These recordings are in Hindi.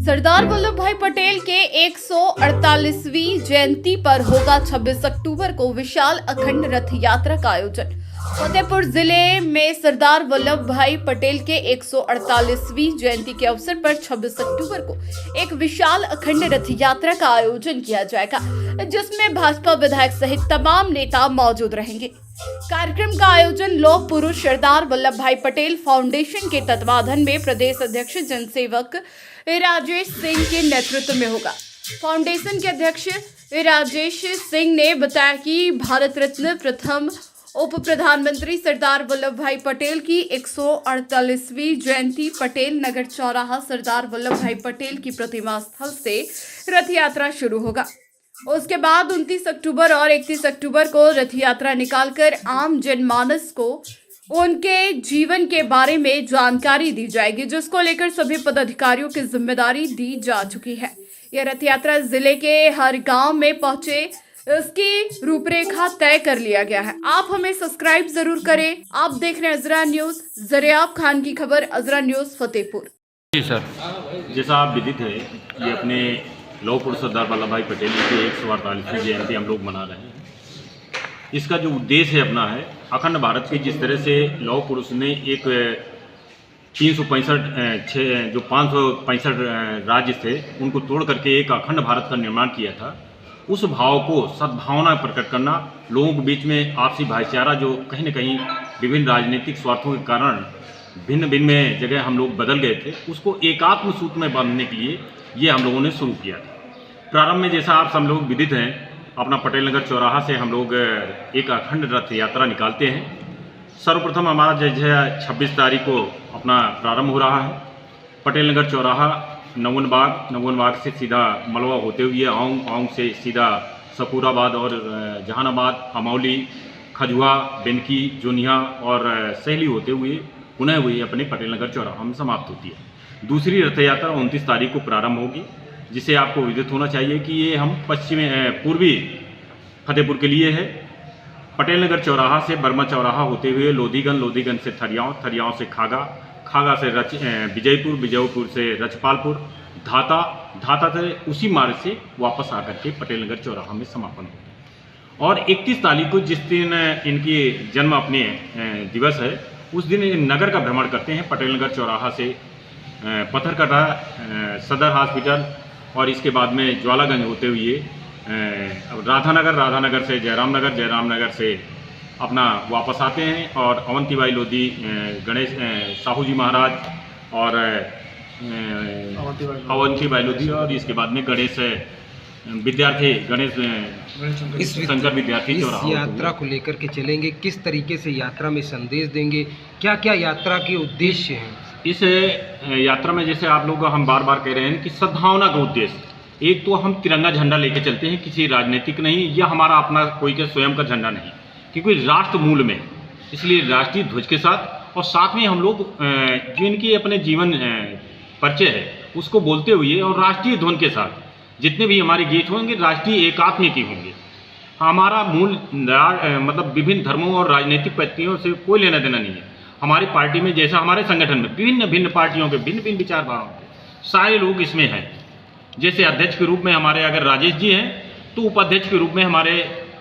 सरदार वल्लभ भाई पटेल के 148वीं जयंती पर होगा 26 अक्टूबर को विशाल अखंड रथ यात्रा का आयोजन। फतेहपुर जिले में सरदार वल्लभ भाई पटेल के 148वीं जयंती के अवसर पर 26 अक्टूबर को एक विशाल अखंड रथ यात्रा का आयोजन किया जाएगा, जिसमें भाजपा विधायक सहित तमाम नेता मौजूद रहेंगे। कार्यक्रम का आयोजन लौह पुरुष सरदार वल्लभ भाई पटेल फाउंडेशन के तत्वाधान में प्रदेश अध्यक्ष जनसेवक राजेश सिंह के नेतृत्व में होगा। फाउंडेशन के अध्यक्ष राजेश सिंह ने बताया कि भारत रत्न प्रथम उप प्रधानमंत्री सरदार वल्लभ भाई पटेल की 148वीं जयंती पटेल नगर चौराहा सरदार वल्लभ भाई पटेल की प्रतिमा स्थल से रथ यात्रा शुरू होगा। उसके बाद 29 अक्टूबर और 31 अक्टूबर को रथ यात्रा निकालकर आम जनमानस को उनके जीवन के बारे में जानकारी दी जाएगी, जिसको लेकर सभी पदाधिकारियों की जिम्मेदारी दी जा चुकी है। यह रथ यात्रा जिले के हर गांव में पहुंचे, इसकी रूपरेखा तय कर लिया गया है। आप हमें सब्सक्राइब जरूर करें। आप देख रहे हैं अजरा न्यूज। जरियाब खान की खबर, अजरा न्यूज फतेहपुर। जी सर, जैसा आप विदित है, ये अपने लौह पुरुष सरदार वल्लभ भाई पटेल की 148वीं जयंती हम लोग मना रहे हैं। इसका जो उद्देश्य है अपना है, अखंड भारत के जिस तरह से लौह पुरुष ने एक 365 जो 565 राज्य थे उनको तोड़ करके एक अखंड भारत का निर्माण किया था, उस भाव को सद्भावना प्रकट करना, लोगों के बीच में आपसी भाईचारा जो कहीं न कहीं विभिन्न राजनीतिक स्वार्थों के कारण भिन्न भिन्न जगह हम लोग बदल गए थे, उसको एकात्म सूत्र में बांधने के लिए ये हम लोगों ने शुरू किया था। प्रारंभ में जैसा आप सब लोग विदित हैं, अपना पटेल नगर चौराहा से हम लोग एक अखंड रथ यात्रा निकालते हैं। सर्वप्रथम हमारा जैसे 26 तारीख को अपना प्रारंभ हो रहा है। पटेल नगर चौराहा नवन बाग से सीधा मलवा होते हुए आउंग से सीधा सकूराबाद और जहानाबाद, अमौली, खजुआ, बेनकी, जोनिया और सहेली होते हुए पुनः हुई अपने पटेल नगर चौराहा में समाप्त होती है। दूसरी रथ यात्रा 29 तारीख को प्रारंभ होगी, जिसे आपको विदित होना चाहिए कि ये हम पूर्वी फतेहपुर के लिए है। पटेल नगर चौराहा से बर्मा चौराहा होते हुए लोधीगंज से थरियाओं से खागा से विजयपुर से रचपालपुर, धाता से उसी मार्ग से वापस आकर के पटेल नगर चौराहा में समापन होगा। और 31 तारीख को जिस दिन इनकी जन्म अपने दिवस है, उस दिन नगर का भ्रमण करते हैं। पटेल नगर चौराहा से पत्थरकटा, सदर हॉस्पिटल और इसके बाद में ज्वालागंज होते हुए राधानगर से जयराम नगर से अपना वापस आते हैं और अवंतीबाई लोधी, गणेश साहू जी महाराज और अवंतीबाई लोधी और इसके बाद में गणेश शंकर विद्यार्थी इस यात्रा को लेकर के चलेंगे, किस तरीके से यात्रा में संदेश देंगे, क्या क्या यात्रा के उद्देश्य हैं? इस यात्रा में जैसे आप लोग हम बार बार कह रहे हैं कि सद्भावना का उद्देश्य, एक तो हम तिरंगा झंडा लेके चलते हैं, किसी राजनीतिक नहीं, यह हमारा अपना कोई के स्वयं का झंडा नहीं, क्योंकि राष्ट्र मूल में, इसलिए राष्ट्रीय ध्वज के साथ और साथ में हम लोग जो इनकी अपने जीवन परिचय है उसको बोलते हुए और राष्ट्रीय ध्वनि के साथ जितने भी हमारे गीत होंगे राष्ट्रीय एकात्म के होंगे। हमारा मूल मतलब विभिन्न धर्मों और राजनीतिक पार्टियों से कोई लेना देना नहीं है। हमारी पार्टी में जैसा हमारे संगठन में भिन्न पार्टियों के भिन्न विचारधाराओं के सारे लोग इसमें हैं। जैसे अध्यक्ष के रूप में हमारे अगर राजेश जी हैं, तो उपाध्यक्ष के रूप में हमारे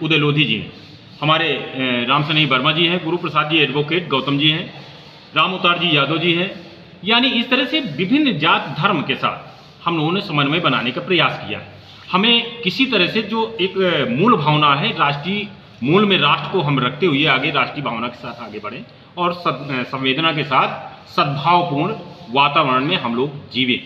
उदय लोधी जी हैं, हमारे राम सनेही वर्मा जी हैं, गुरु प्रसाद जी एडवोकेट गौतम जी हैं, राम अवतार जी यादव जी हैं। यानी इस तरह से विभिन्न जात धर्म के साथ हम लोगों ने समन्वय बनाने का प्रयास किया है। हमें किसी तरह से जो एक मूल भावना है, राष्ट्रीय मूल में राष्ट्र को हम रखते हुए आगे राष्ट्रीय भावना के साथ आगे बढ़ें और संवेदना के साथ सद्भावपूर्ण वातावरण में हम लोग जीवें।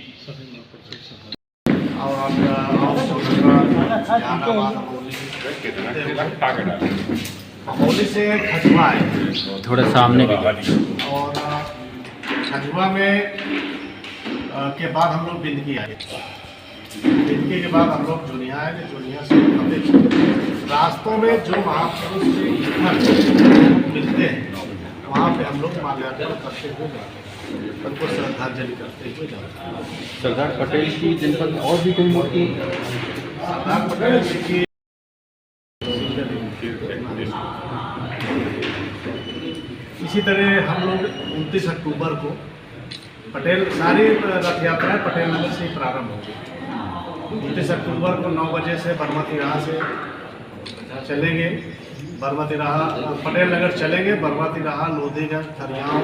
अमौली से खजुआ है, थोड़ा सामने भी, और खजुआ में के बाद हम लोग बिंदकी आए, बिंदकी के बाद हम लोग जोनिया आए, जोनिया से रास्तों में जो महापुरुष मिलते हैं वहाँ पे हम लोग माल्यार्पण करते हुए जाते हैं, उनको श्रद्धांजलि करते हुए जाते हैं। सरदार पटेल की जनपद और भी कोई मूर्ति? सरदार पटेल जी की इसी तरह हम लोग 29 अक्टूबर को सारी रथ यात्राएं पटेल नगर से ही प्रारंभ होगी। 29 अक्टूबर को 9 बजे से बरमती राह से चलेंगे, बरमती राह पटेल नगर चलेंगे, बरमती राह, लोधीगंज, खरियाव,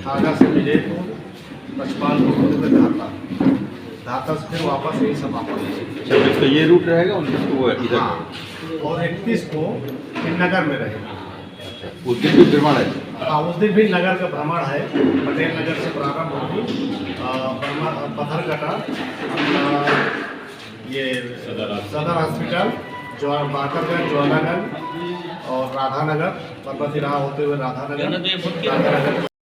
थागा से विजयपुर, पचपाल को होते हुए धाता से फिर वापस यही समापन। 26 का ये रूट रहेगा, 29 को वो इधर। हाँ, और 31 को नगर में रहेगा। उस दिन भी भ्रमण है। हाँ, उस दिन भी नगर का भ्रमण है। पटेल नगर से प्रारंभ होगी, पत्थरकटा, ये सदर हॉस्पिटल, बाकरगंज, ज्वालागंज और राधानगर, बरमती राह होते हुए राधानगर